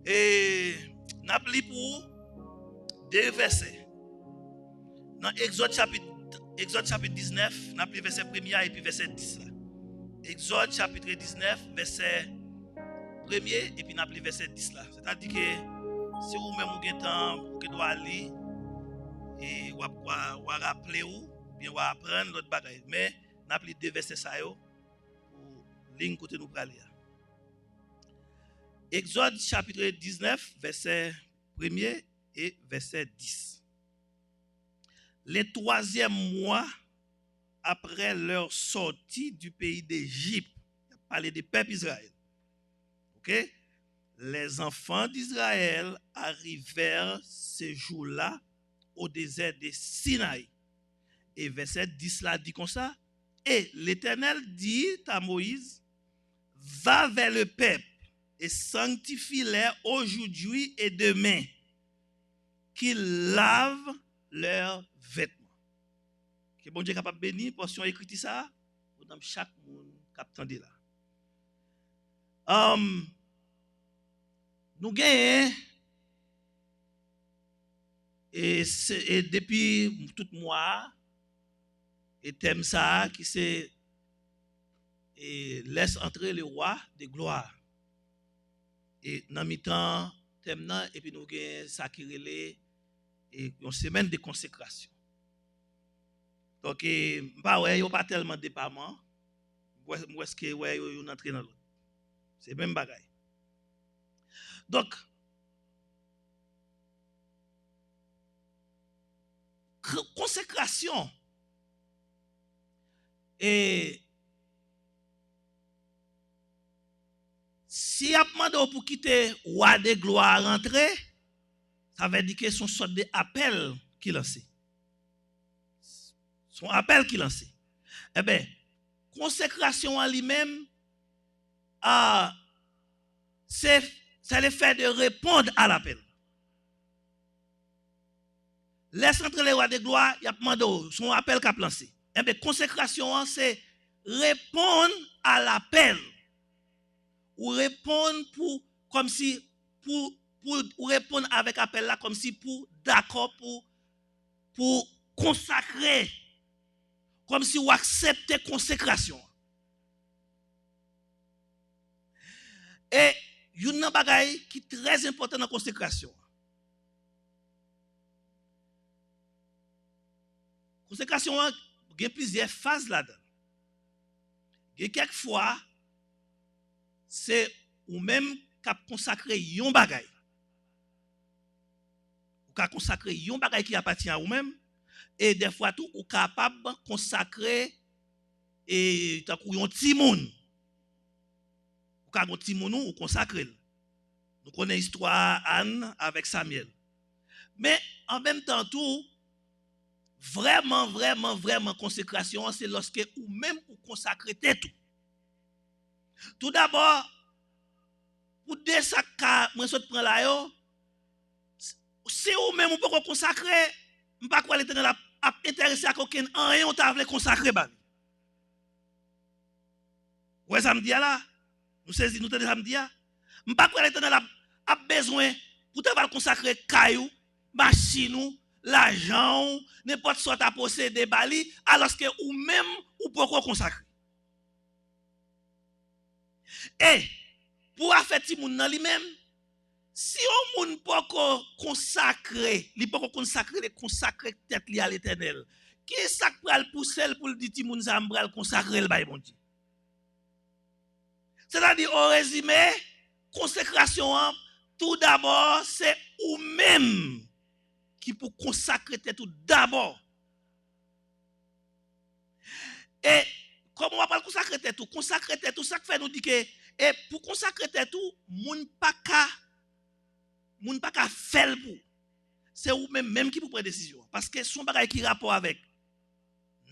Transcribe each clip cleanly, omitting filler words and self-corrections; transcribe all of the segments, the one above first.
Et n'a pris pour deux versets. Dans Exode chapitre 19, n'a pris verset 1er et puis verset 10 là. Exode chapitre 19, verset 1er et puis n'a pris verset 10 là. C'est-à-dire que si vous même vous avez temps pour que doit aller et ou rappeler ou bien ou apprendre l'autre bagaille, mais n'a pris deux versets ça yo pour ligne côté nous parler. Exode chapitre 19, verset 1er et verset 10. Les troisième mois après leur sortie du pays d'Égypte, il a parlé des peuples d'Israël. Ok? Les enfants d'Israël arrivèrent ce jour-là au désert de Sinaï. Et verset 10 là dit comme ça. Et l'Éternel dit à Moïse, va vers le peuple et sanctifie-les aujourd'hui et demain, qu'ils lavent leurs vêtements. Que bon Dieu est capable de bénir, portion écrite ça, pour chaque monde qui attend là. Nous gagnons, et depuis tout mois, et thème ça, qui c'est, et laisse entrer le roi de gloire. Et dans mi-temps, thème là, et puis nous gagnons ça qui relève, et une semaine de consécration. Donc, bah ouais, il n'y a pas tellement de déploiement. Où est-ce que ouais, on entre dans l'autre? C'est même bagaille. Donc, consécration et si a demandé pour quitter roi de gloire rentrer, ça veut dire que son sorte d'appel qui lance. Son appel qui lance. Eh bien, consécration en lui-même, c'est le fait de répondre à l'appel. Laisse entrer le roi de gloire, il a demandé son appel qu'a lancé. Eh bien, consécration, c'est répondre à l'appel. Ou répondre pour, comme si, pour répondre avec appel là, comme si pour d'accord, pour consacrer, comme si vous acceptez consécration. Et il y a une bagaille qui est très important dans la consécration. Consécration, il y a plusieurs phases là-dedans. Et quelquefois, c'est ou même qu'à consacrer yon bagaille. Ou qu'à consacrer yon bagaille qui appartient à vous-même. Et des fois tout, ou capable de consacrer et tant qu'on yon timoun. Ou qu'à yon timoun ou consacrer. Nous connaissons l'histoire Anne avec Samuel. Mais en même temps tout, vraiment consécration, c'est lorsque ou même ou consacrer tout. Tout d'abord, pour deux sacs, moi je prends là yo, si ou même ou pas consacrer, on pas quoi l'Éternel a intéressé à aucun en rien on t'a voulu consacrer ba. Ouais ça me dit là. Nous saisi nous ça me dit là. On pas quoi l'Éternel a besoin pour te consacrer caillou, machine, l'argent, n'importe soit à posséder bali alors que ou même ou pas consacrer. Et pour faire ti moun nan lui-même, si on moun pas consacrer, li pas consacrer tête li à l'Éternel. Qui ça pral pousser pour dire ti moun ça m'bral consacrer le bail bon Dieu. C'est-à-dire au résumé, consécration tout d'abord c'est ou même qui pour consacrer tout d'abord. Et comment on parle consacrer tout ça fait nous dit que et pour consacrer tout moun pas ka faire pour. C'est ou même qui pour prendre décision parce que son bagage qui rapport avec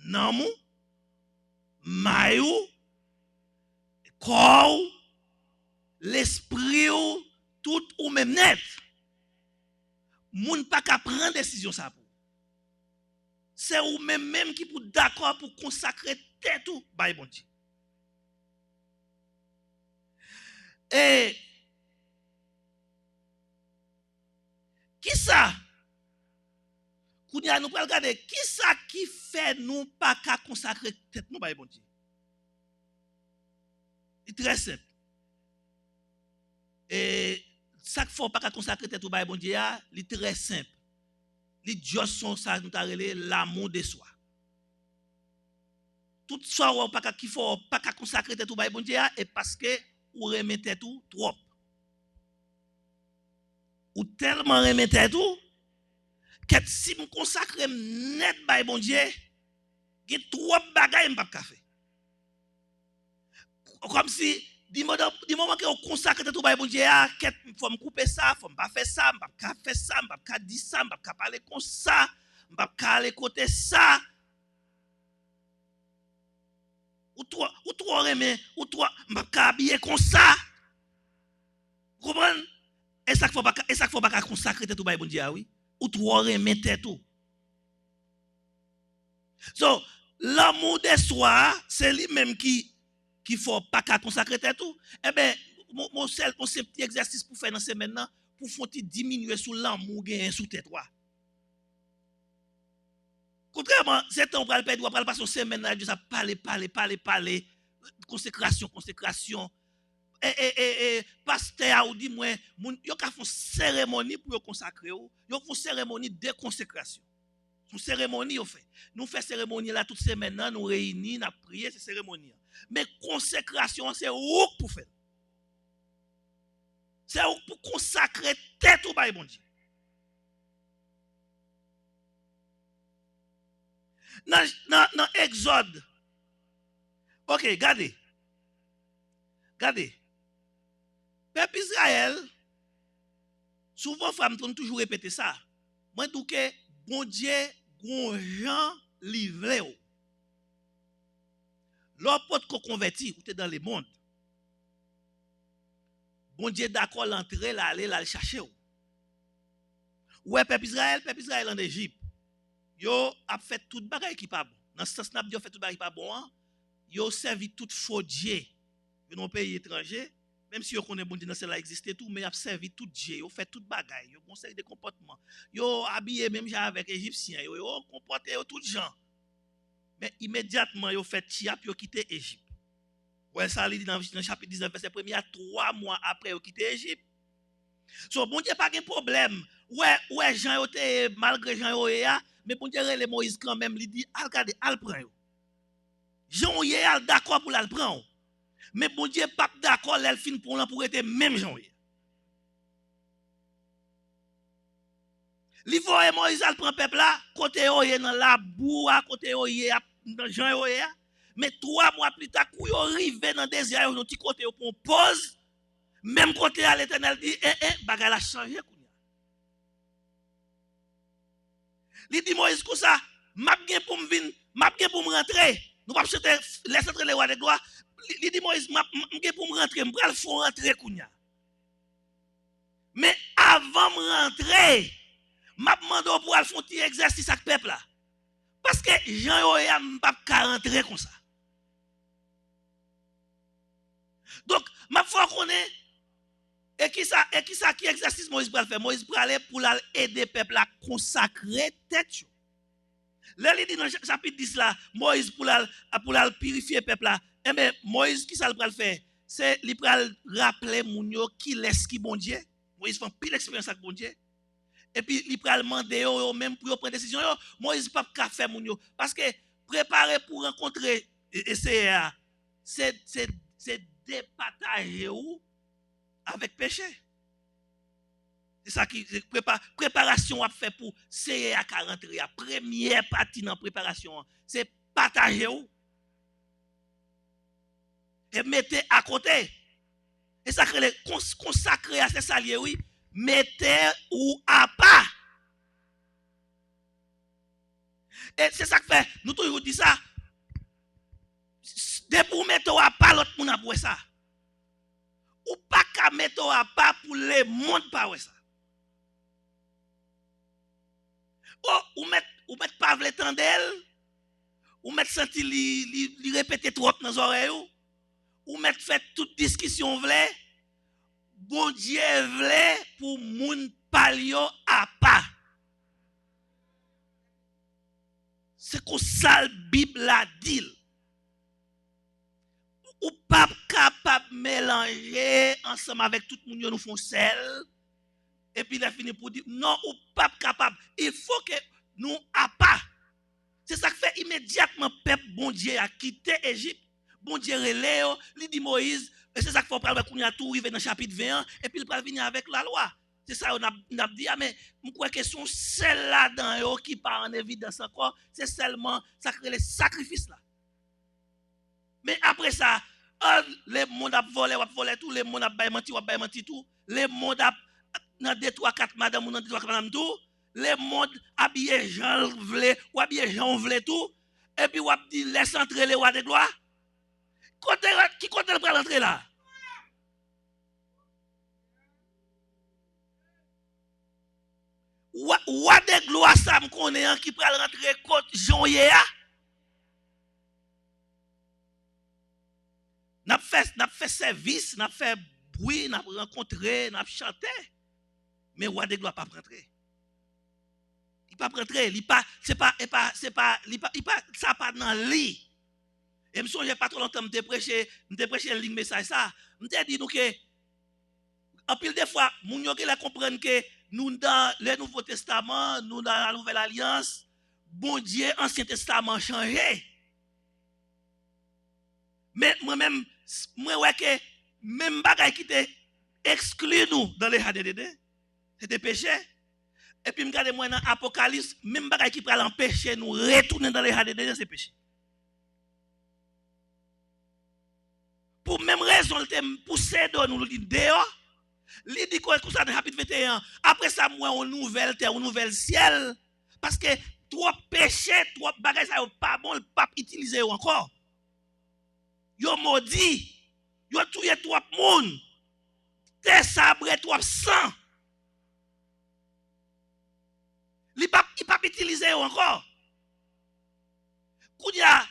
namou, mayou, corps, l'esprit tout ou même net. Moun pas ka prendre décision ça pour. C'est ou même qui pour d'accord pour consacrer tout by bon Dieu. Et Qui ça? Kounya nous pral regarder qui ça qui fait nous pas qu'à consacrer tête nous ba bon Dieu. C'est très simple. Et ça qu'il faut pas qu'à consacrer tête nous ba bon Dieu, c'est très simple. Les dieux sont ça nous t'a relé l'amour de soi. Tout ça ou pas qu'il faut pas qu'à consacrer tête nous ba bon Dieu et parce que ou remettez tout trop. Ou tellement remettez tout que si me consacre net ba bon Dieu, il y a trop bagaille m'pas café. Comme si du moment que on consacre tout ba bon Dieu, faut me couper ça, faut pas faire ça, m'pas faire ça, m'pas dire ça, m'pas parler comme ça, m'pas aller côté ça. Ou toi remet, ou toi m'pas habiller comme ça. Comprendre? Et ça qu'il faut pas consacrer tout ba bon Dieu oui. Ou toi remettre tout. So, l'amour de soi, c'est lui-même qui faut pas qu'à consacrer tout. Eh bien, mon seul petit exercice pour faire dans ce maintenant, pour faire diminuer sous l'amour gain sous tes toi. Contrairement, c'est temps pour le perdre, pour passer semaine là, ça parler, consécration. Pasteur ou dit moi, yo ka font cérémonie pour consacrer yo font cérémonie de consécration. Une cérémonie on fait. Nous faisons cérémonie là toute semaine, nous réunis, nous prions, c'est cérémonie. Mais consécration, c'est où pour faire. C'est où pour consacrer tête au bail bon Dieu. Dans Exode. OK, regardez. Peuple Israël, souvent femme toujours répéter ça. Moi dis que bon Dieu gon gens livré. L'autre qu'on converti, ou t'es dans le monde. Bon Dieu d'accord l'entrer là aller là chercher. Ouais peuple Israël en Égypte. Yo a fait toute bagaille qui pas bon. Dans ce sens n'a fait toute bagaille qui pas bon. Yo servi tout faux Dieu dans pays étranger. Même si yo connaît bon Dieu dans cela existait tout mais a servi tout Dieu, yo fait toute bagaille, yo conseil de comportement. Yo habillé même genre avec égyptiens, yo comporté tout gens. Mais immédiatement yo fait tiap yo quitté Égypte. Ouais ça dit dans chapitre 19 verset 1er 3 mois après yo quitté Égypte. So bon Dieu pas de problème. Ouais Jean yo té malgré Jean yo ya, mais bon Dieu les Moïse quand même lui dit al garder al prend yo. Jean yo al d'accord pour al prendre. Mais bon Dieu pas d'accord l'elle fin pour être même Jean. Li voye Moïse al prend peuple là, côté yo dans la boue, côté yo dans Jean yo. Mais 3 mois plus tard, quand yo arrivé dans désert, yo petit côté yo pour pause, même côté à l'Éternel dit bagay a changé kounya. Li dit Moïse comme ça, m'a gen pour me rentrer. Nous pas chanter laisse entrer les rois de gloire. Li dit Moïse m'a gen pour me rentrer, m'pral faut rentrer kounya. Mais avant me rentrer, m'a demandé pour aller faire un petit exercice avec peuple là. Parce que Jean Yoya m'a pas rentrer comme ça. Donc, m'a faut connaître et qui ça qui exercice Moïse pour faire. Moïse pour aller pour aider peuple à consacrer tête. Là il dit dans chapitre 10 là, Moïse pour purifier peuple là. Eh bien Moïse qui ça le pour faire? C'est il pour rappeler moun yo qui laisse qui bon Dieu. Moïse fait pile expérience avec bon Dieu. Et puis il pral demander yo même pour prendre décision yo Moïse pas ka faire moun yo parce que préparer pour rencontrer c'est départager ou avec péché. C'est ça qui préparation à faire pour c'est à 40 la première partie dans préparation c'est partager ou et mettez à côté et ça crée consacrer à ces saliers oui. Mettez ou à pas. Et c'est ça que fait, nous toujours dit ça. De pour mettre à pas l'autre monde pour ça. Ou pas qu'à mettre à pas pour le monde pas ça. Ou mettre pas vle tandel, ou mettre senti li répéter trop dans oreilles ou mettre fait toute discussion vle. Bon Dieu vle pour moun palio à C'est comme ça la Bible a dit. Ou pas capable de mélanger ensemble avec tout le monde, nous font sel. Et puis il a fini pour dire, non, ou pas capable. Il faut que nous à pas. C'est ça qui fait immédiatement peuple bon Dieu a quitté Égypte. Bon Dieu relève, il dit Moïse, et c'est ça qu'il faut prendre qu'on a tout arrivé dans le chapitre 21 et puis il va venir avec la loi. C'est ça on a dit mais je crois que son celle-là dans eux qui part en évidence encore, c'est seulement ça crée les sacrifices là. Mais après ça, les monde a volé tout, les monde a menti tout, les monde a dans 2 3 4 madame ou dans 2 3 4 madame tout, les monde habillé Jean vle ou habillé Jean vle tout et puis ou a dit laisse entrer les rois de gloire. Qui compte le prendre entrer là? Roi de gloire ça me connaît qui prend rentrer côte Jean Yéa. N'a fait service, n'a fait bruit, n'a rencontré, n'a chanté. Mais roi de gloire pas rentrer. Il pas rentrer, il pas c'est pas ça pas dans lit. Et me songe pas trop longtemps me prêcher le message ça. Me dit nous que en pile des fois moun yo qui la comprendre que nous dans le Nouveau Testament, nous dans la Nouvelle Alliance, bon Dieu Ancien Testament changé. Mais moi-même moi ouais que même bagay qui te exclut nous dans les HDD, c'était péché. Et puis me regarde moi dans Apocalypse, même bagay qui peut l'empêcher nous retourner dans les HDD, c'est péché. Pour même raison, il te poussé de nous dire dehors. Il dit quoi ça dans chapitre 21. Après ça, moi, on nouvelle terre, on nouvelle ciel. Parce que trop péché, trop bagages, ça n'est pas bon, le pape utilisé encore. Yo maudit. Yo tué trop monde. Te sabré trop sang. Il pape utilisé encore. Koudia,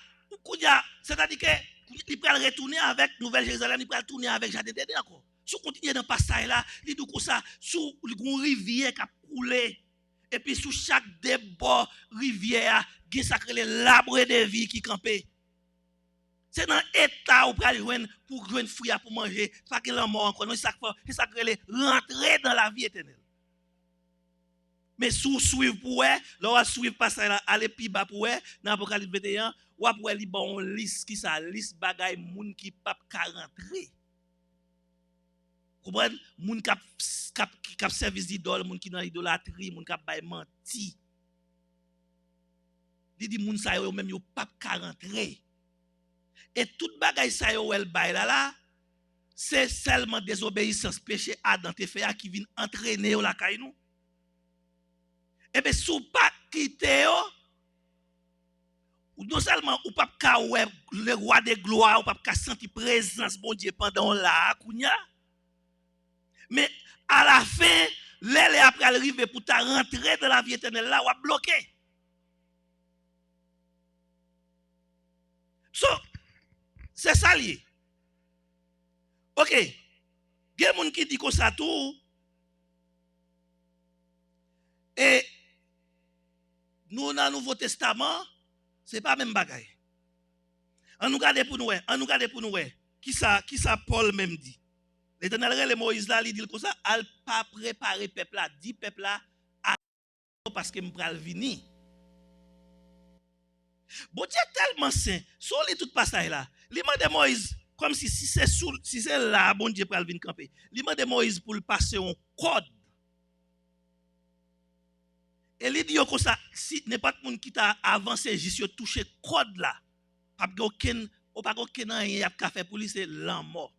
c'est-à-dire que il peut retourner avec Nouvelle-Jérusalem, il peut retourner avec Jardin d'Éden encore. Si on continue dans le passage là, il dit comme ça, sous une rivière qui a coulé, et puis sous chaque débord rivière, il y a l'arbre de vie qui campait. C'est dans l'état où pour jouer fruit pour manger, pas que l'amour encore, non, c'est ça que rentrer dans la vie éternelle. Mais sous suivre pour eux, là suivre passage là, aller plus bas pour eux, dans Apocalypse 21, ou après li bon liste qui ça liste bagay moun qui pas ka rentrer. Comprenez? Moun k'ap service d'idole, moun qui dans idolâtrie, moun k'ap bay menti. Li di moun sa yo même yo pas ka rentrer. Et tout bagay sa yo el bay là, c'est seulement désobéissance péché Adam te fait qui vient entraîner la kay nou. Et bien, si vous pas quitter, ou non seulement ou pas le roi de gloire, ou pas sentir présence bon Dieu pendant la kounya, mais à la fin, l'aile après arriver pour ta rentrer dans la vie éternelle là, ou à bloquer. So, c'est ça lié. Ok, il y a des gens qui disent comme ça tout, et nous, dans le Nouveau Testament, ce n'est pas le même bagaille. On nous garde pour nous, Qui ça Paul même dit? L'Éternel, le Moïse là, il dit comme ça, al pas préparer peuple là, dit peuple là, parce que m'pral venir. Bon Dieu tellement saint, sur les tout passage là, il demande Moïse, comme si c'est là, bon Dieu pral venir camper. Il demande Moïse pour le passer un code. Et il dit comme ça, si n'importe qui qui t'a avancé, juste touché code là, pas aucun rien à faire pour lui, c'est l'an mort.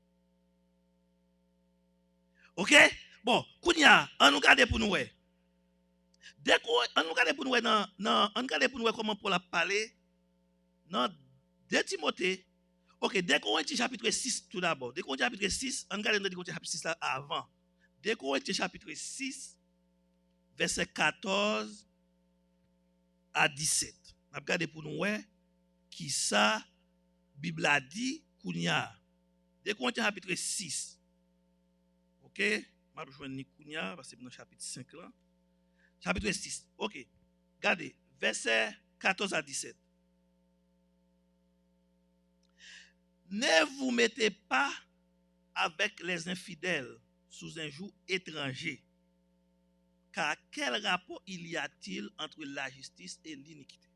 OK? Bon, kounya, on nous garde pour nous. Dès qu'on nous garde pour nous on garde pour nous comment Paul a parlé dans 2 Timothée. OK, dès qu'on est chapitre 6 tout d'abord. Dès qu'on est chapitre 6, on regarde dans chapitre 6 là avant. Dès qu'on est chapitre 6 verset 14 à 17. On regarde pour nous qui ça Bible a dit kounya. Dès qu'on est chapitre 6. OK, je vais joindre kounya parce que dans chapitre 5 là. Chapitre 6. OK. Regardez verset 14 à 17. Ne vous mettez pas avec les infidèles sous un joug étranger, car quel rapport il y a-t-il entre la justice et l'iniquité?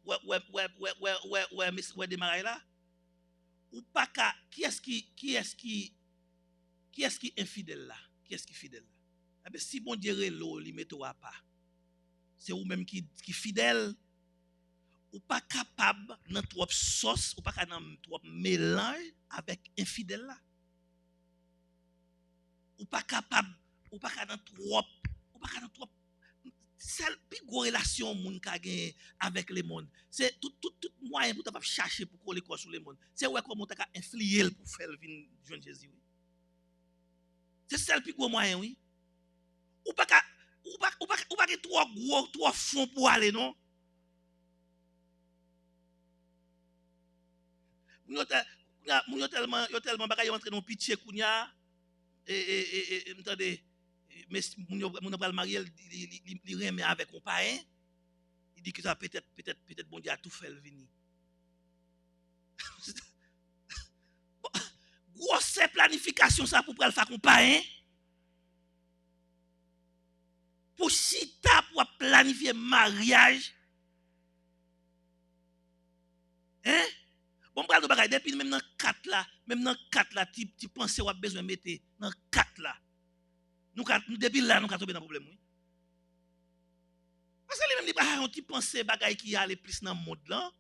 Ouais, démarrer là. Ou pas qu'à qui est-ce qui infidèle là? Qui est-ce qui fidèle là? Eh bien, si bon Dieu l'eau, il met à pas. C'est vous même qui fidèle. Ou pas capable dans trop sauce, ou pas dans trop mélange avec infidèle là. Ou pas capable, ou pas dans trop, ou pas dans trop. C'est la plus grosse relation moun ka gen avec le monde. C'est tout moyen pour ta chercher pour coller quoi sur le monde. C'est ouais comment ta influer pour faire venir joindre Jésus. Oui. C'est ça le plus gros moyen oui. Ou pas trop gros, trop fond pour aller non. Yo tellement bagay entrer dans pitié kounya et m'tendez mais mon pral marié il remet avec un païen il dit que ça peut-être bon Dieu a tout fait venir grosse planification ça pour pral faire un païen pour chita pour planifier mariage hein bon pral de bagay depuis même dans 4 là tu penses ou a besoin mettre dans 4 là nous depuis là nous tomber dans problème oui parce que les mêmes on ti penser bagay qui aller plus dans monde là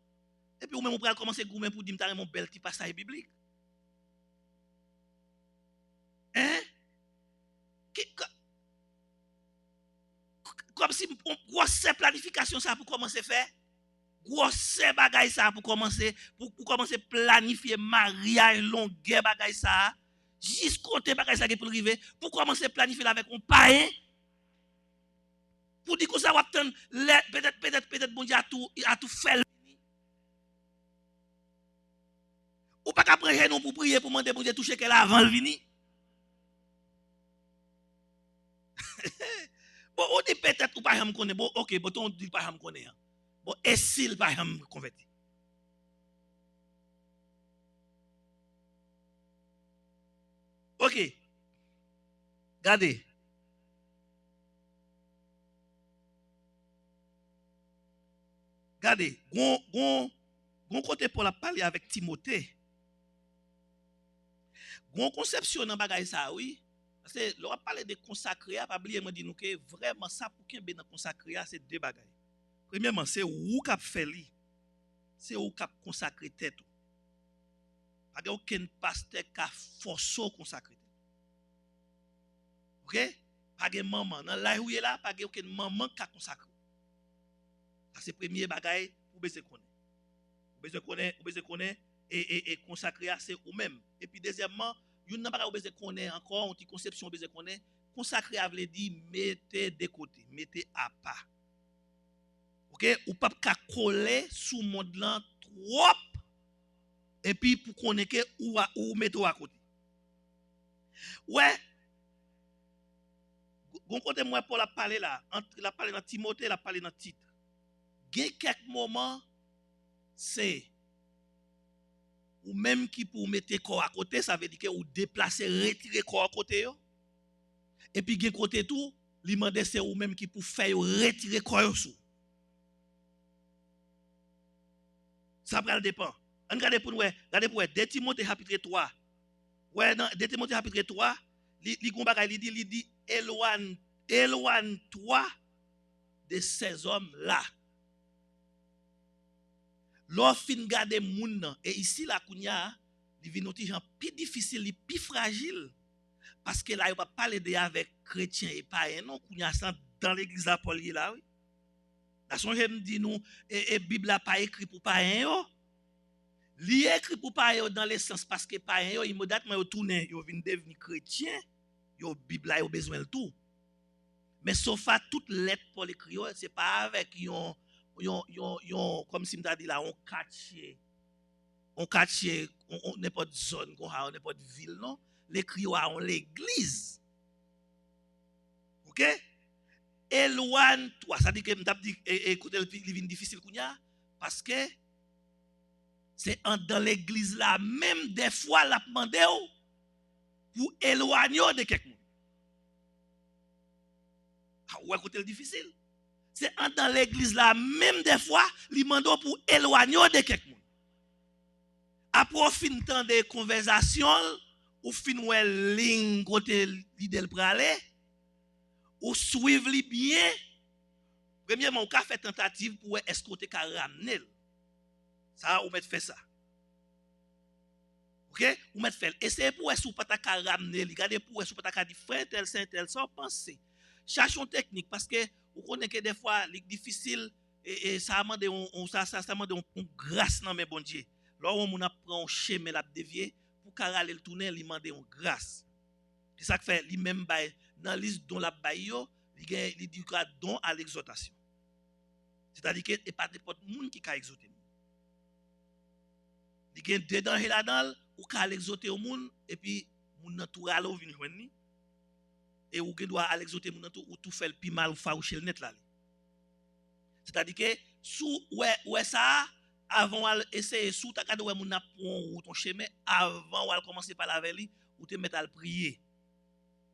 et puis ou même on pral commencer goumen pour dire m'ta mon bel petit passage biblique hein comme si grosse planification ça pour commencer faire grosse bagay ça pour commencer planifier mariage long bagay ça jusqu'au bagay ça pour arriver pour commencer planifier avec un païen pour dire que ça va attendre peut-être bon Dieu a tout fait ou pas qu'après non pour prier pour demander bon Dieu toucher qu'elle avant le venir bon on dit peut-être ou pas me connaît bon OK bon on dit pas me connaît bon et s'il pas me converti OK regardez gon côté pour la parler avec Timothée gon conception dans bagay ça oui parce que l'on parler de consacré pas oublier moi dit nous que vraiment ça pour qu'un dans consacré c'est deux bagay premièrement c'est ou cap fait li c'est ou cap consacrer tête pas aucun pasteur qui force consacrer OK pas de maman dans là où il est là pas aucun maman qui consacrer ça c'est premier bagay pour besoin connaître et consacrer c'est ou même et puis deuxièmement une n'a pas besoin connaître encore une conception besoin connaître consacrer a veut dire mettez de côté mettez à part OK ou pas qu'à coller sous monde là trop et puis pour connaître ou mettre à côté ouais gon côté moi pour la parler là entre la parler dans Timothée la parler dans Tite il quelques moments c'est ou même qui pour mettre corps à côté ça veut dire que ou déplacer retirer corps à côté yo et puis gen côté tout li mande c'est ou même qui pour faire retirer corps sous ça pral dépend on regarde pour nous 2 Timothée chapitre 3 ouais dans 2 Timothée chapitre 3 li gon bagay li dit éloigne-toi de ces hommes là l'offre fin garder moun nan et ici la kounya li vinnoti gens plus difficile li plus fragile parce que là il va parler de avec chrétiens et païens non kounya ça dans l'église Paul là oui la son j'aime dit nous et Bible a pas écrit pour païens yo li écrit pour païens dans le sens parce que païens yo immédiatement yo tourner yo vinn devenir chrétien yo Bible a yo besoin le tout mais sauf à toute lettre Paul écrit c'est pas avec yon comme si m'ta dit là on quartier on n'importe zone qu'on a n'importe ville non l'écrit à l'église OK éloigne-toi. Ça dit que m't'a dit écoutez le vin difficile kounya parce que c'est dans l'église là même des fois l'a demandé pour éloigner de quelqu'un. Ah ouais, écoutez le difficile. C'est dans l'église là même des fois li demande pour éloigner de quelqu'un. Après on fin temps de conversation ou fin ouais ligne côté l'idée pour aller ou suivre li bien. Premièrement, on a fait tentative pour est-ce qu'on te ramener. Ça, on met fait ça. OK? On met fait. Essayez pour est-ce qu'on pas ta ramener. Regardez pour est-ce qu'on pas ta dire frère tel saint tel sans penser. Cherchons technique parce que vous connaissez que des fois c'est difficile et ça demande ça demande on grâce dans mes bon Dieu. Là on a prend un chemin la dévier pour aller le tourner, il demande une grâce. C'est ça que fait lui même dans liste dont la baille il dit don à l'exhortation. C'est-à-dire que et pas n'importe monde qui a exhorté. Il y a deux dangers là-dedans ou ka exhorter au monde et puis moun nan tout ralo vinn joindre et ou doit aller exhorter moun nan tout ou tout fait le pi mal ou faroucher le net là. C'est-à-dire que sous ouais ça avant essayer sous ta cadre moun n'a prend ton chemin avant ou commencer par la veille ou te mettre à prier.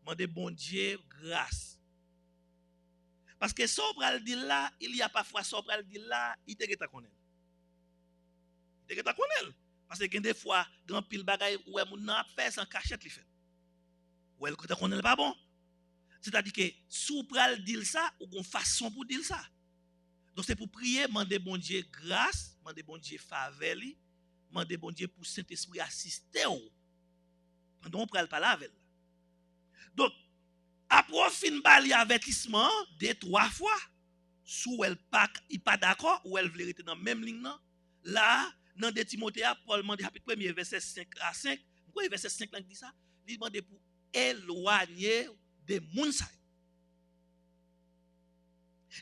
Demander bon Dieu grâce. Parce que ça pral dire là, il y a parfois ça pral dire là, il te geta connaître. Il te geta connaître parce que des fois grand pile bagaille ouais moun n'a fait sans cachette li fait. Ou elle te connaît pas bon. C'est-à-dire que sous pral dire ça ou une façon pour dire ça. Donc c'est pour prier, demander bon Dieu grâce, demander bon Dieu faveur, demander bon Dieu pour Saint-Esprit assister ou. Pendant on pral parler avec. Donc après fin bali avertissement deux trois fois sous elle pas il pas d'accord ou elle veut rester dans même ligne là dans de Timothée Paul demande chapitre 1 verset 5 à 5 pourquoi verset 5 là dit ça il demande pour éloigner des moun sa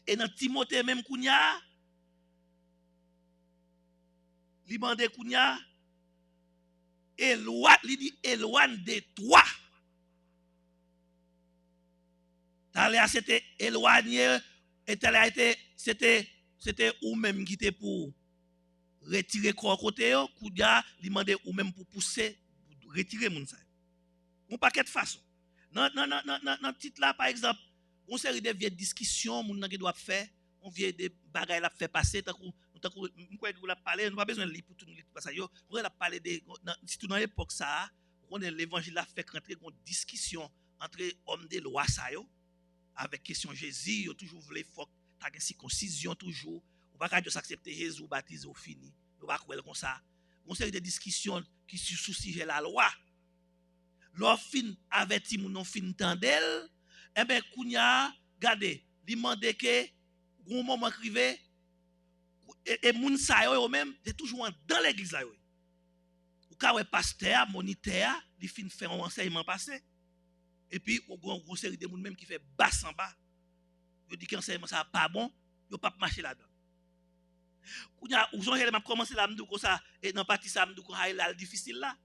et dans Timothée même kounya il demande kounya il dit éloigne de toi. C'était éloigné et c'était ou même qui était pour retirer corps côté koudia li demander ou même pour pousser pour retirer moun sa on paquet de façon dans titre là par exemple on série de vieilles discussions moun qui doit faire on vient des bagages la fait passer tant quoi la parler on pas besoin de lire pour tout lire pas ça yo on la parler de surtout dans l'époque ça on est l'évangile a fait rentrer une discussion entre hommes de loi ça yo avec question Jésus, yo toujours voulait faut ta circoncision toujours, ou pas ka accepter Jésus baptisé au fini, ou pas quoi comme ça. On série de discussions qui sous sujet la loi. Leur fin averti moun non fin tandel, eh ben kounya, regardez, li mande que gon moment crivé et moun sa yo même, c'est toujours dans l'église là yo. Ou ka ouais pasteur, moniteur, li fin faire un enseignement passé. Et puis, il y a une série de gens même qui fait bas en bas. Ils disent que l'enseignement ça pas bon, ils ne peuvent pas marcher là-dedans. Vous avez commencé à me dire ça, et dans la partie ça, me dire que c'est difficile là.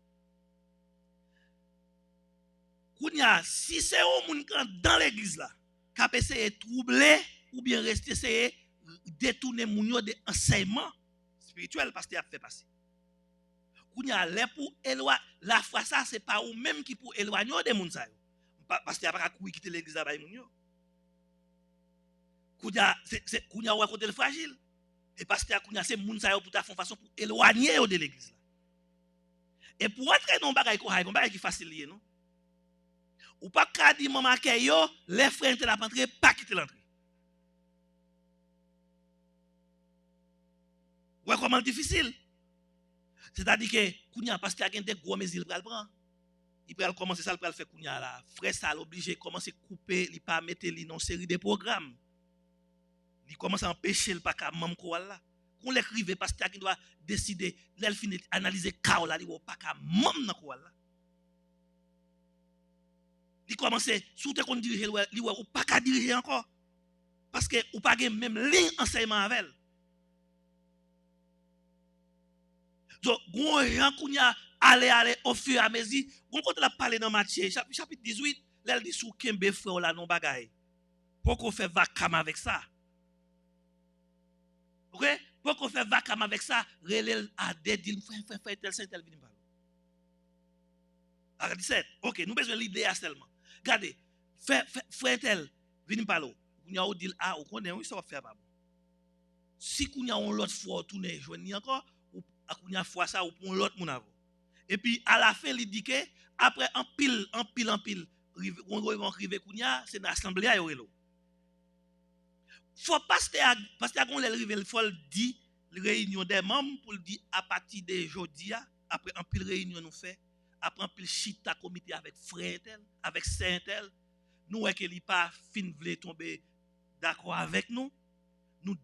Si c'est un monde dans l'église là, qui a essayé de troubler ou bien rester essayer de détourner mon de enseignement spirituel parce qu'il a fait passer. Pour éloigner, la foi ça, c'est pas ou même qui pour éloigner des gens. Parce qu'il n'y a pas de quitter l'église là-bas. Kounya ou à côté le fragile. Et parce qu'il y a c'est moun sa yo pour ta façon pour éloigner de l'église là. Et pour entrer dans bagay qui facile non. Ou pas ka di maman ke yo, les frères te la rentrer pas quitter l'entrée. Ouais comment difficile. C'est-à-dire que kounya parce qu'il y a des gros mesures pour le prendre. Il peut commencer ça pour le faire kounya là. Frère ça l'obligé commencer couper, il pas mettre li dans série de programmes. Il commence à empêcher le pas ka mam ko là. Qu'on l'écrive parce qu'il doit décider, l'el finit analyser ka là, il pas ka mam nan ko là. Il commence sous te kon diriger li ou pas ka diriger encore. Parce que ou pas même ligne enseignement avec elle. Donc gon gens kounya aller au fur et à mesure, gon quand la parler dans Matthieu chapitre 18, là dit sous kembe frère là non bagaille. Pour qu'on fait vacam avec ça. OK? Pour qu'on fait vacam avec ça, relève à des dit frère tel saint tel vini parler. À 17. OK, nous besoin l'idée seulement. Regardez, frère tel vini parler. Kounya ou dit ah, ou connaît oui ça va faire pas bon. Si kounya on l'autre fois tourner joindre encore ou kounya fois ça ou pour l'autre mon avant. Et puis à la fin il dit que après en pile on va arriver kounya c'est dans l'assemblée à yo. Faut parce que on le faut le dit réunion des membres pour le dire à partir de jeudi après en pile réunion nous fait après en pile chita comité avec frère tel avec saint tel nous que li pas fin vle tomber d'accord avec nous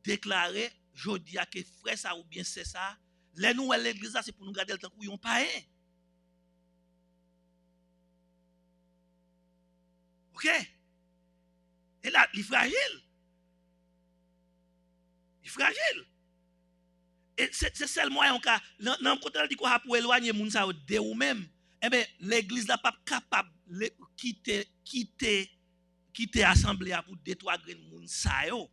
déclarer jeudi que frère ça ou bien c'est ça les nous l'église c'est pour nous garder le temps où yon pas hein. OK et là il fragile. Et c'est seul moyen cas dans côté dit qu'on a pour éloigner moun ça de ou même eh ben l'église n'a pas capable quitter assemblée pour détruire moun ça yo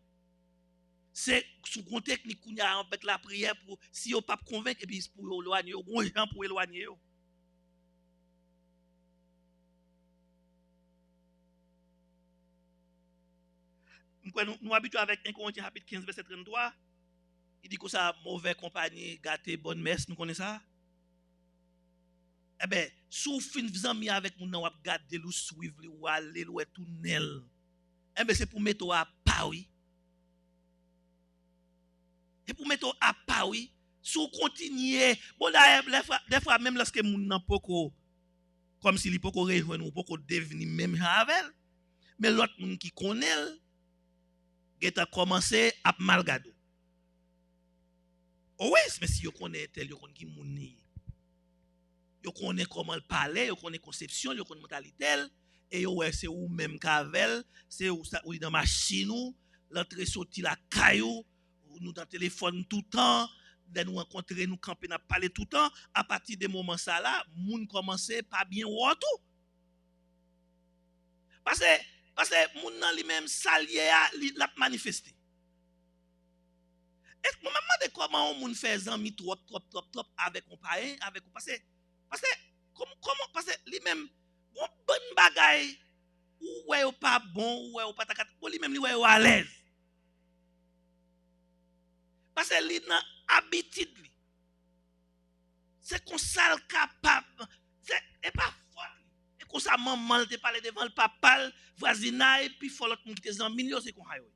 c'est sous une technique qu'on a avec la prière pour si yo pas convaincre et puis pour éloigner yo bon gens pour éloigner yo nous habitués avec 1 Corinthiens chapitre 15 verset 33. Il dit que ça mauvaise compagnie gâté bonne messe nous connaissons ça. Eh ben sous fin faisant mi avec moun nan w'ap garder ou suivre ou aller ou tourner. Eh ben c'est pour mettre à pas oui. Et pour mettre à pas oui, sous continuer. Bon des fois même lorsque moun nan poko comme si li poko rejoindre ou poko devenir même avec mais l'autre moun qui connaît geta commencé à mal garder. Oh oui, mais si vous connaissez tel, vous connaissez qui mouni. Vous connaissez comment le parler, vous connaissez conception, vous connaissez mentalité, et vous c'est ou même kavel, c'est ou dans machine ou, l'entrée sortie la caillou, nous dans téléphone tout le temps, de nous rencontrer, nous camper, nous parler tout le temps, à partir de moment ça là, moun commence pas bien ou tout. Parce que moun nan li même salier l'a manifesté. Et je me demande comment on fait zami trop avec un païen avec parce que lui-même bon bonne bagaille ou ouais ou pas bon ou pas takat pour lui-même lui ouais à l'aise parce que lui nan habitude li c'est qu'on ça capable c'est et pas faute et qu'on ça maman te parler devant le papa voisinage puis faut l'autre monde qui te zami c'est qu'on hayo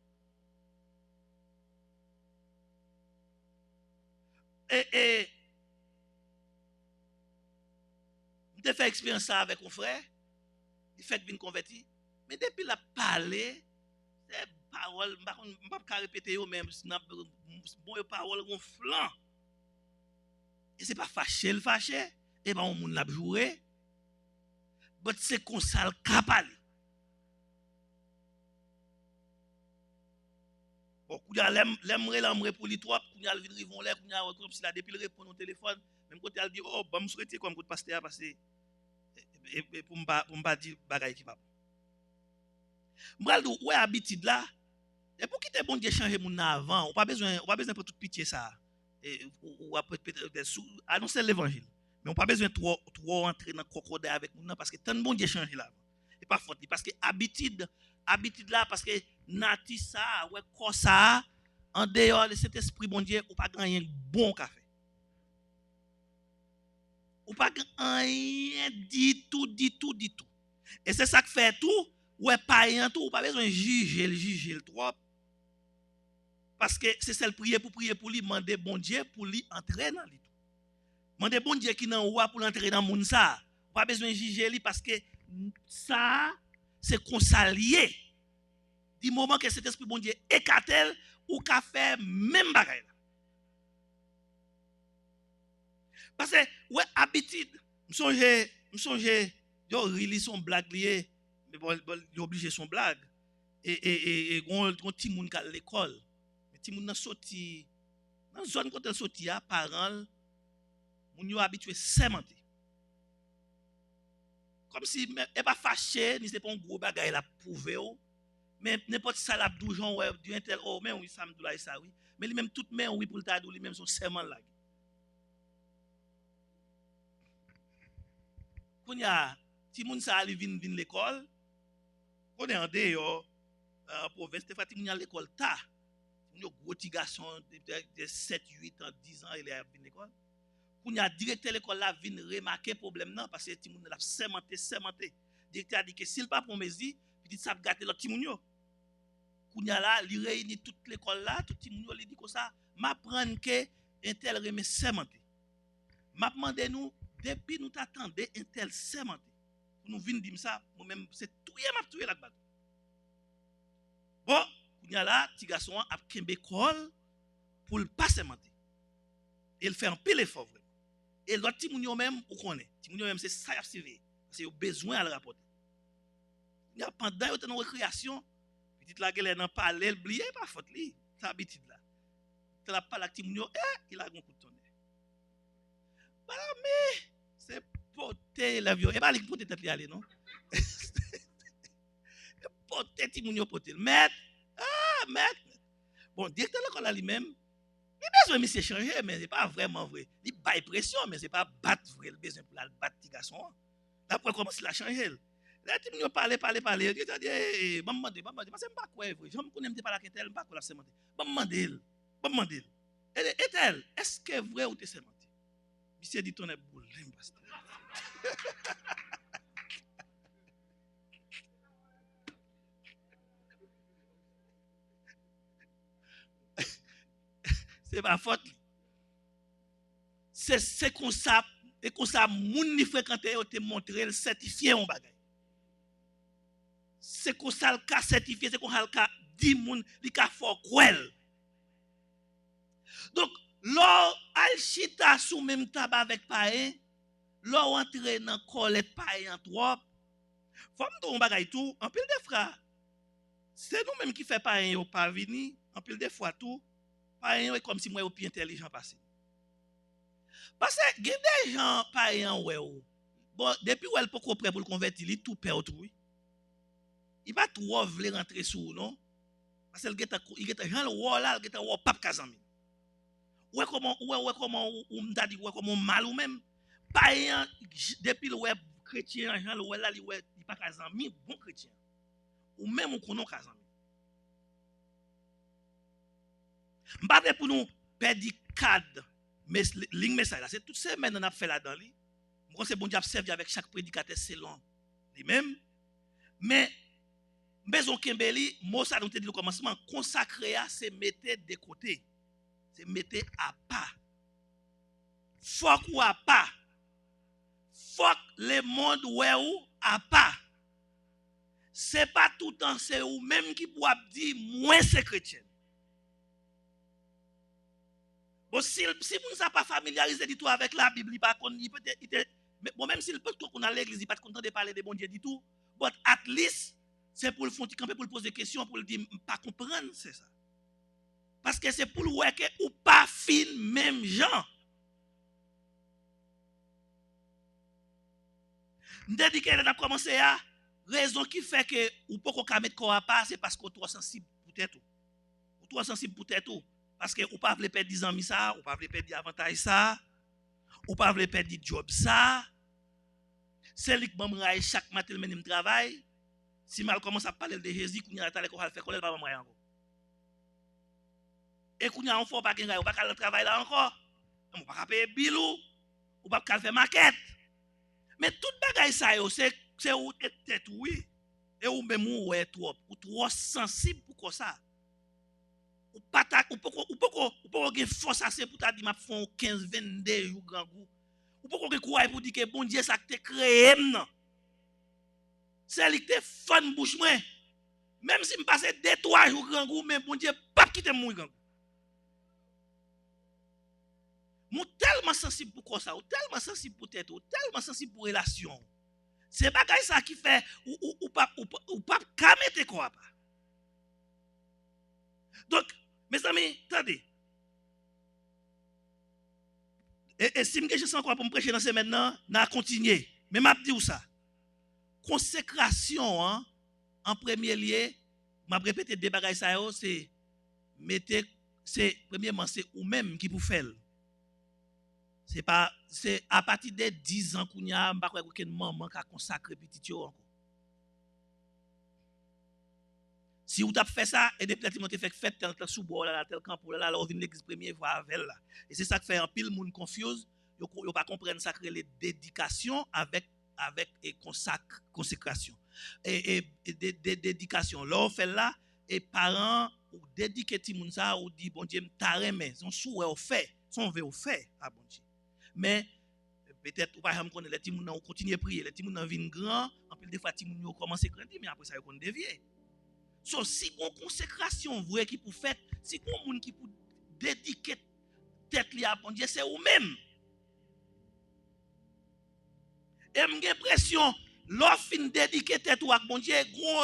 et je fait expérience ça avec mon frère, il fait bien converti, mais depuis la parler, c'est parole, je ne peux pas répéter même, bon parole gonflant. Et c'est pas fâché, et ben on moun l'a joué, mais c'est comme ça le capable. Bon, l'aimerait pour lui trop, il a le vide rivon là, il a comme si la depuis le répond au téléphone, même quand il dit oh, bah me souhaiter comme côté pasteur parce que et pour me dire bagaille qui va. M'ral ouais habitude là. Et pour quitter bon Dieu changer mon avant, on pas besoin pour toute pitié ça. Et ou après peut-être annoncer l'évangile. Mais on pas besoin trop entrer dans crocodile avec mon parce que tant bon Dieu changer là. Et pas faute parce que habitude là parce que nati ça ouais quoi ça en dehors de cet esprit bon Dieu ou pas gagner bon café. Ou pas rien dit tout. Et c'est ça qui fait tout, ou pas rien tout, ou pas besoin de juger le trop. Parce que c'est celle prier pour lui, demander bon Dieu pour lui entrer dans lui. Demander bon Dieu qui n'en ou pour entrer dans le monde ça. Pas besoin de juger lui parce que ça, c'est consalié. Du moment que cet esprit bon Dieu écartel, ou qu'a fait même bagaille. Parce que, ouais, habitude, je songe, yo rili son blague lié, mais bon, il obligé son blague. Et on petit moun à l'école. Petit moun nan sorti, dans zone côté sorti a parents, moun yo habitué sémenter. Comme si et pas fâché, ni c'est pas un gros bagaille la prouver, Mais n'importe ça l'a doujon ouais du intel oh mais oui ça me doit ça oui. Mais lui même toute main oui pour le tadou lui même son serment là. Quand y a ti moun ça ali vinn l'école, on est en dehors province te fati moun à l'école ta. Moun gros ti garçon de 7 8 ans 10 ans il est à l'école. Quand y a directeur l'école là vinn remarquer problème non parce que ti moun l'a sermenté. Directeur a dit que s'il pas pour mesure, il dit ça gâter l'autre ti moun yo. Kounya là, il réunit toute l'école là, tout le monde lui dit comme ça, m'apprendre que un tel remet sermenté. M'a demandé nous depuis nous t'attendait un tel sermenté. Pour nous venir dire ça, moi même c'est tout là-bas. Bon, kounya là, petit garçon a kembe école pour le pas sermenté. Il fait un pile effort vraiment. Et l'autre petit moun yo même ou connaît. Petit moun yo même c'est ça y a servi parce qu'il a besoin à le rapporter. Pendant yo dans récréation petite la gueule dans parler elle oublié pas faute li ça habitude là tu la parle avec moun il a un coup de tonnerre bah mais c'est porter l'avion et pas li porter tête li aller non porter ti moun yo porter maître bon directeur l'école là lui-même il besoin monsieur changer mais c'est pas vraiment vrai il bail pression mais c'est pas battre vrai le besoin pour la battre petit garçon d'après comment il a changé. Là, tu me parler. Tu as dit, maman, parce que je pas quoi, je me connais pas la quintelle, pas quoi la sémanté. Maman, est-elle, est-ce que vrai ou t'es sémanté? Monsieur dit ton est boule, pasteur. C'est pas faute. C'est comme ça, et comme ça, moun ni fréquenté, te montré le certifié en bagay. C'est qu'on ça le cas certifié, c'est qu'on a le cas 10 moun li ka fort cruel. Donc, l'or alchita sous même tabac avec païen, l'or entre dans colette païen trop. Faut me bagay tout, en pile de frères. C'est nous même qui fait païen yo pas venir, en pile de fois tout, païen est comme si moi au plus intelligent passé. Parce que il y a des gens païen ouais. Bon, depuis où elle peut prêt pour le convertir, il tout perd tout. Il va trop vouloir rentrer sous non parce qu'il est Jean le roi là il est roi pape Kazami ouais comment ou m'ta dit ouais comment mal ou même païen depuis le web chrétien Jean le roi là il pas Kazami bon chrétien ou même on connaît Kazami m'pa pour nous perdre cadre mais ligne message là c'est toute semaine on a fait là-dedans lui moi c'est bon Dieu observer avec chaque prédicateur selon lui-même mais maison Kembeli, moi ça nous te dit le commencement, consacrer à c'est mettre de côté. C'est mettre à part. Fuck ou à part. Fuck le monde ou à part. C'est pas tout le temps c'est ou même qui pourra dire moins c'est chrétien. Bon si vous n'êtes pas familiarisé du tout avec la Bible, il pas peut-être bon même s'il peut qu'on a l'église, il pas content de parler de bon Dieu du tout, but at least c'est pour le fond camper pour le poser des questions pour le dire pas comprendre c'est ça parce que c'est pour le voir que ou pas fin même gens m'dédi que a commencé à raison qui fait que ou pas qu'on mettre corps pas c'est parce qu'on trop sensible peut-être ou trop sensible peut-être parce que ou pas veut perdre 10 ans ça ou pas veut perdre avantage ça ou pas veut perdre job ça c'est lui qui m'enraille chaque matin le travail. Si mal commence à parler de Jésus, qu'on y a allé faire connaître pas moi encore. Et qu'on y a encore pas gagne, ou pas le travail là encore. On pas payer bilou, ou pas faire maquette. Mais tout bagay ça yo c'est ou tête oui. Et ou même ou est trop sensible pour ça. Ou pas ou pas gen force assez pour ta dire m'a font 15 22 jours grand goût. Ou pas gen courage pour dire que bon Dieu ça te créé non. C'est lui qui te fun bouche moi. Même si me passe 2-3 jours grand goût mais bon Dieu pas quitter moi grand. Moi tellement sensible pour ça, ou tellement sensible pour tête, ou tellement sensible pour relation. C'est bagay ça qui fait ou pas mettre quoi pas. Donc mes amis, attendez. Et si je sens encore pour me prêcher dans ce maintenant, n'a continuer. Mais m'a dit où ça? Consécration hein, en premier lieu, m'a répété des bagages ça c'est mettez c'est premièrement c'est ou même qui pour faire. C'est à partir de 10 ans qu'on y a pas aucune maman qui a consacré petit yo encore. Si vous avez fait ça, et depuis que vous avez fait fête tel sous bois là, tel camp là, vous venez l'église première fois avec là. Et c'est ça qui fait un pile monde confuse, yo pas comprendre ça que les dédications avec et consécration. Et dédication. Là on fait là et parents ou dédiquer ti moun ça ou dit bon Dieu t'a remet, son souhait au fait, son veut au fait à bon Dieu. Mais peut-être ou pas jamais connaître les ti moun on continue prier, les ti moun viennent grand, en pile des fois ti moun yo commence grandir mais après ça yo kon dévier. So, si on consécration vrai qui pour faire, si on monde qui pour dédiquer tête li à bon Dieu, c'est ou même. Et j'ai l'impression, l'offre dédiquer tête ou à bon Dieu, gon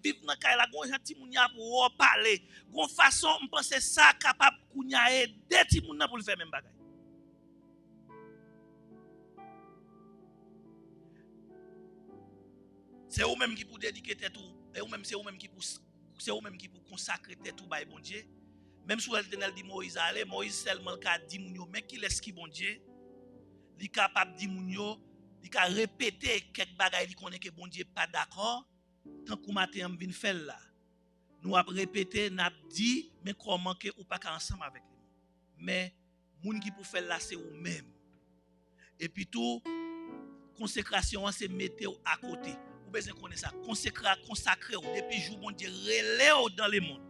vivre dans kay la gon ti moun ya pour parler, gon façon me penser ça capable kounya aider ti moun pour le faire même bagay. C'est ou même qui pour dédiquer tête ou et ou même c'est ou même qui pour consacrer tête ou bail bon Dieu. Même si elle dit Moïse allez, Moïse seulement ka dit moun yo mais qui laisse qui bon Dieu, li capable dit moun yo, li ka répéter quelques bagages li connaît que bon Dieu pas d'accord, tant qu'on matin on vinn faire là. Nous a répéter, n'a dit mais comment que ou pas ensemble avec lui. Mais moun qui pour faire là c'est ou même. Et puis tout consécration c'est mettre à côté. Vous besoin connaître ça, consacrer depuis jour bon Dieu relève dans le monde.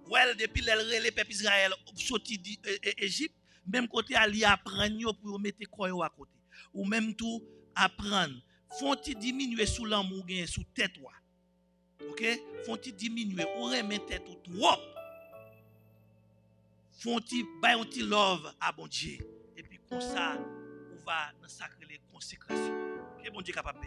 Ouais, depuis le relève peuple Israël sorti d'Égypte, même côté ali apprendre pour mettre quoi à côté. Ou même tout apprendre, font-ils diminuer sous l'amour gain sous tête toi. OK? Font-ils diminuer ou remettre tête trop. Font-ils bailler love à bon Dieu et puis comme ça on va dans sacrer les consécrations. Que bon Dieu capable